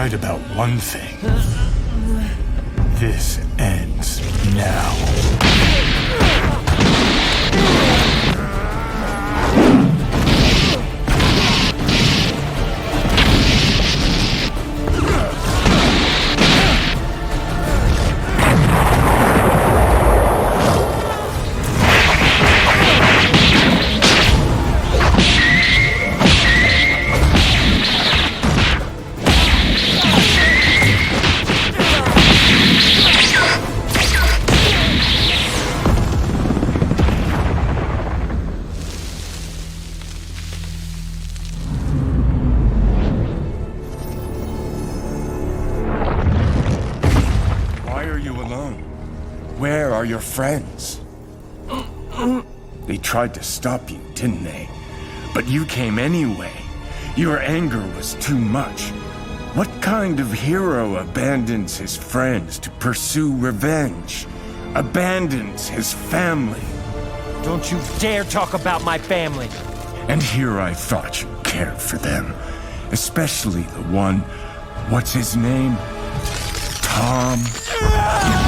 right about one thing. This ends now. Where are your friends? They tried to stop you, didn't they? But you came anyway. Your anger was too much. What kind of hero abandons his friends to pursue revenge? Abandons his family? Don't you dare talk about my family! And here I thought you cared for them. Especially the one... what's his name? Tom?